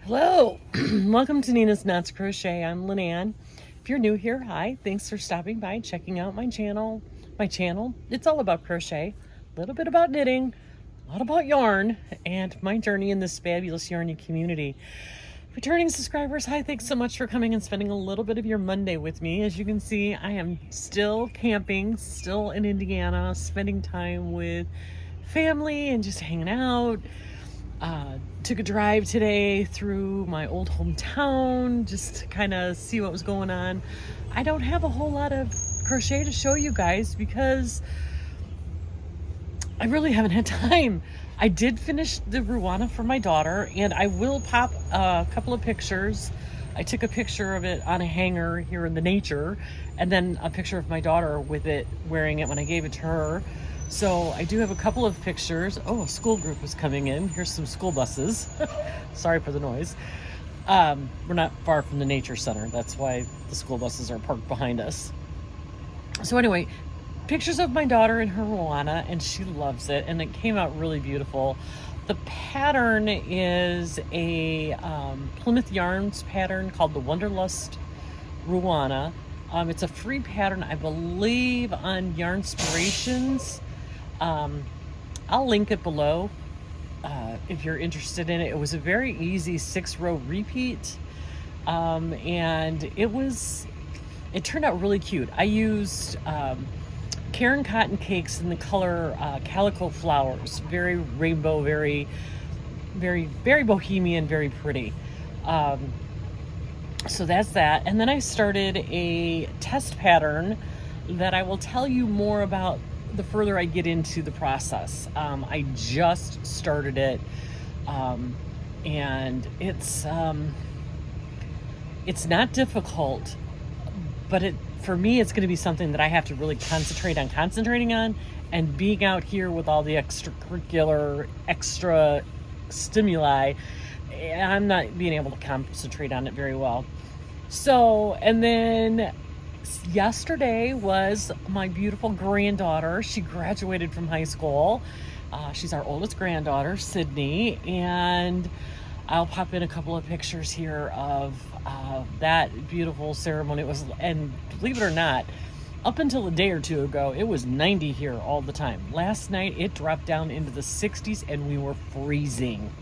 Hello, welcome to Nina's Knots Crochet. I'm Lynanne. If you're new here, hi, thanks for stopping by, checking out my channel. It's all about crochet, a little bit about knitting, a lot about yarn, and my journey in this fabulous yarny community. Returning subscribers, hi, thanks so much for coming and spending a little bit of your Monday with me. As you can see, I am still camping, still in Indiana, spending time with family and just hanging out. Took a drive today through my old hometown just to kind of see what was going on. I don't have a whole lot of crochet to show you guys because I really haven't had time. I did finish the Ruana for my daughter, and I will pop a couple of pictures. I took a picture of it on a hanger here in the nature, and then a picture of my daughter with it, wearing it when I gave it to her. So I do have a couple of pictures. Oh, a school group was coming in. Here's some school buses. Sorry for the noise. We're not far from the nature center. That's why the school buses are parked behind us. So anyway, pictures of my daughter in her Ruana, and she loves it, and it came out really beautiful. The pattern is a Plymouth Yarns pattern called the Wanderlust Ruana. It's a free pattern, I believe, on Yarnspirations. I'll link it below if you're interested in it. It was a very easy 6-row repeat, and it turned out really cute. I used Caron cotton cakes in the color Calico Flowers, very rainbow, very bohemian, very pretty. So that's that. And then I started a test pattern that I will tell you more about the further I get into the process. I just started it, and it's not difficult, but for me, it's going to be something that I have to really concentrating on, and being out here with all the extra stimuli, I'm not being able to concentrate on it very well. So, and then yesterday was my beautiful granddaughter. She graduated from high school. She's our oldest granddaughter, Sydney, and I'll pop in a couple of pictures here of that beautiful ceremony. It was, and believe it or not, up until a day or two ago, it was 90 here all the time. Last night, it dropped down into the 60s, and we were freezing.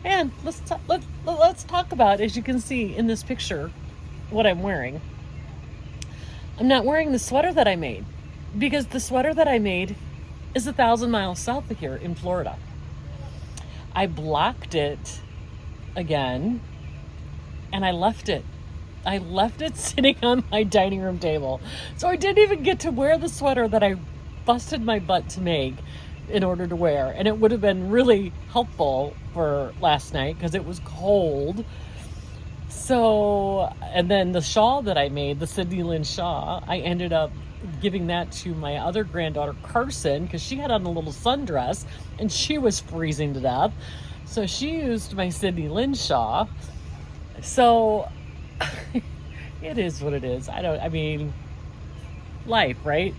And let's talk about, as you can see in this picture, what I'm wearing. I'm not wearing the sweater that I made, because the sweater that I made is 1,000 miles south of here in Florida. I blocked it again, and I left it. I left it sitting on my dining room table. So I didn't even get to wear the sweater that I busted my butt to make in order to wear. And it would have been really helpful for last night because it was cold. So, and then the shawl that I made, the Sydney Lynn shawl, I ended up giving that to my other granddaughter, Carson, because she had on a little sundress and she was freezing to death. So she used my Sydney Lynn shawl. So it is what it is. I mean, life, right?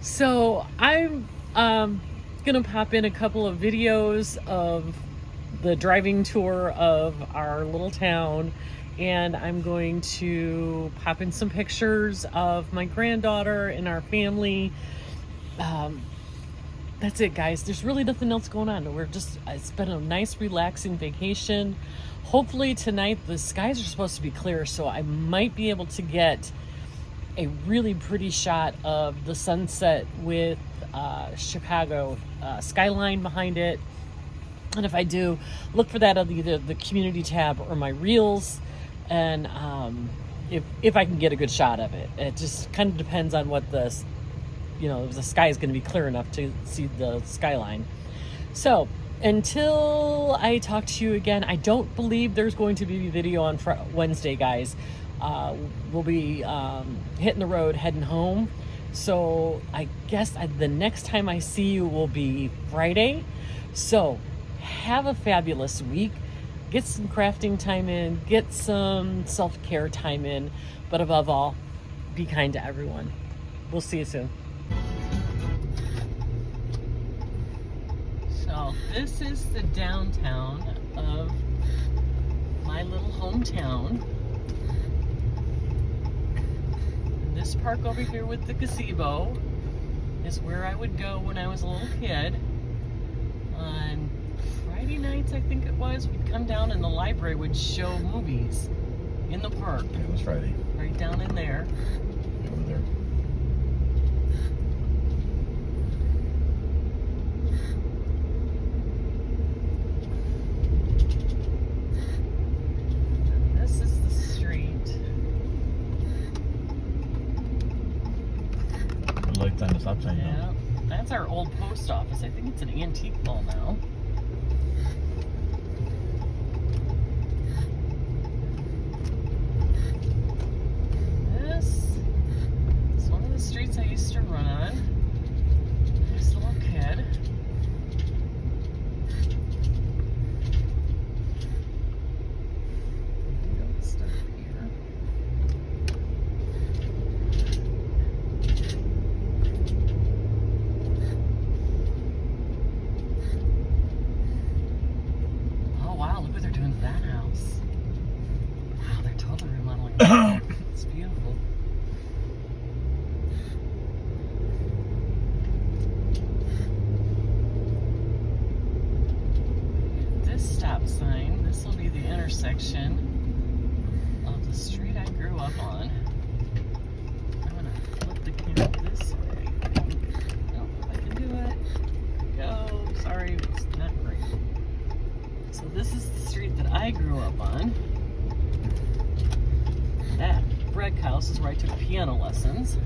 So I'm gonna pop in a couple of videos of the driving tour of our little town, and I'm going to pop in some pictures of my granddaughter and our family. That's it, guys. There's really nothing else going on. It's been a nice relaxing vacation. Hopefully tonight the skies are supposed to be clear, so I might be able to get a really pretty shot of the sunset with Chicago skyline behind it. And if I do, look for that on either the community tab or my reels. And if I can get a good shot of it, it just kind of depends on what the sky is going to be clear enough to see the skyline. So until I talk to you again, I don't believe there's going to be a video on Wednesday, guys. We'll be hitting the road, heading home. So I guess the next time I see you will be Friday. So have a fabulous week. Get some crafting time in, get some self-care time in, but above all, be kind to everyone. We'll see you soon. So this is the downtown of my little hometown. And this park over here with the gazebo is where I would go when I was a little kid. On Friday nights, I think it was, we'd come down and the library would show movies in the park. Yeah, it was Friday. Right down in there. Over there. This is the street. The lights on the stop sign. Yeah, that's our old post office. I think it's an antique mall now. This is one of the streets I used to run on. I was a little kid. Don't stop here. Oh wow, look what they're doing to that house. Wow, they're totally remodeling that. It's beautiful. This stop sign, this will be the intersection of the street I grew up on. I'm gonna flip the camera this way. I don't know if I can do it. There we go. Sorry, it's not great. So this is the street that I grew up on. That brick house is where I took piano lessons.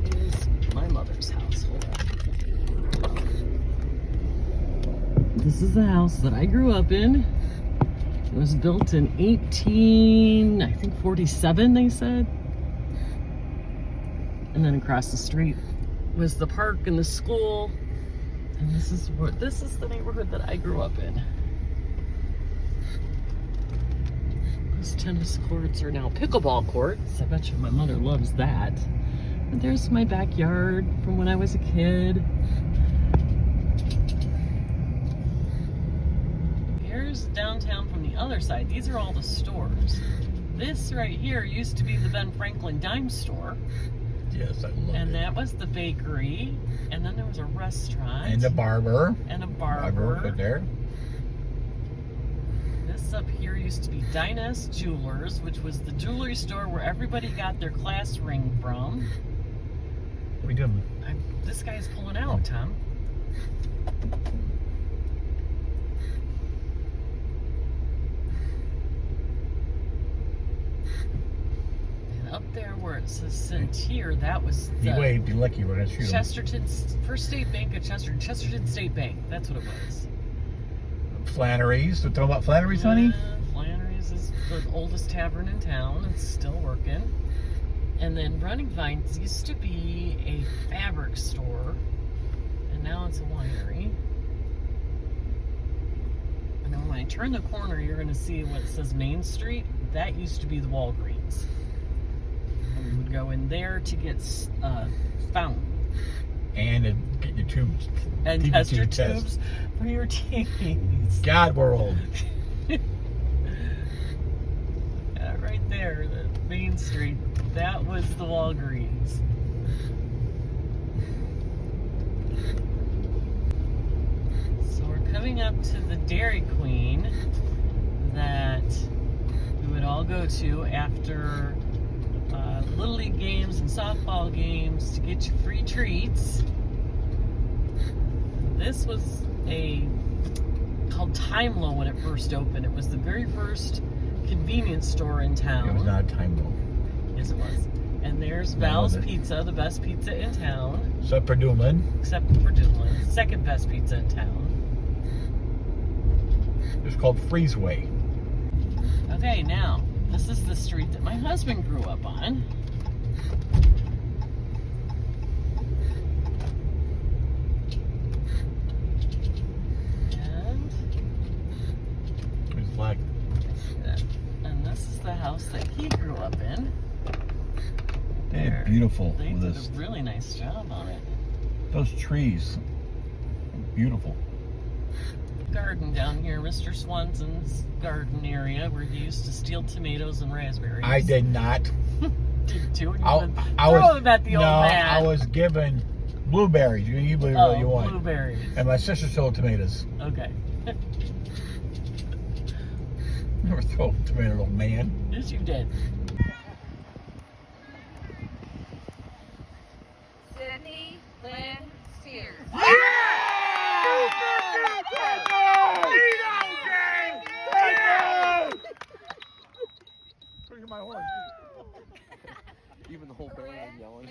Here is my mother's house. Hold on. This is the house that I grew up in. It was built in 1847, they said. And then across the street was the park and the school. And this is the neighborhood that I grew up in. Those tennis courts are now pickleball courts. I bet you my mother loves that. And there's my backyard from when I was a kid. Here's downtown from the other side. These are all the stores. This right here used to be the Ben Franklin dime store. Yes, I love it. And that was the bakery. And then there was a restaurant. And a barber. And a barber. Right there. This up here used to be Ninas Jewelers, which was the jewelry store where everybody got their class ring from. What are you doing? This guy's pulling out, Tom. And up there where it says Centier, that was the... You waved, you're lucky we're going to shoot him. Chesterton's First State Bank of Chesterton State Bank. That's what it was. Flannery's. We're talking about Flannery's, honey? Flannery's is the oldest tavern in town. It's still working. And then Running Vines used to be a fabric store. And now it's a winery. And then when I turn the corner, you're going to see what says Main Street. That used to be the Walgreens. And we would go in there to get fountain. And get your tubes. And test your tubes for your teeth. God, we're old. Yeah, right there, the Main Street. That was the Walgreens. So we're coming up to the Dairy Queen that we would all go to after Little League games and softball games to get you free treats. This was called Time Low when it first opened. It was the very first convenience store in town. It was not a time low. Yes, it was. And there's Val's Pizza, the best pizza in town. Except for Doomlin. Except for Doomlin. Second best pizza in town. It's called Freezeway. Okay, now, this is the street that my husband grew up on. There's a flag. And this is the house that he grew up in. They're beautiful. They with did this. a really nice job on it. Those trees. Beautiful. Garden down here, Mr. Swanson's garden area where he used to steal tomatoes and raspberries. I did not. Did you? I Throw was, them at the old man. I was given blueberries. You believe what you want. Blueberries. And my sister sold tomatoes. Okay. Never throw a tomato, little man. Yes, you did. Sydney Lynn Steers. Even the whole band yelling.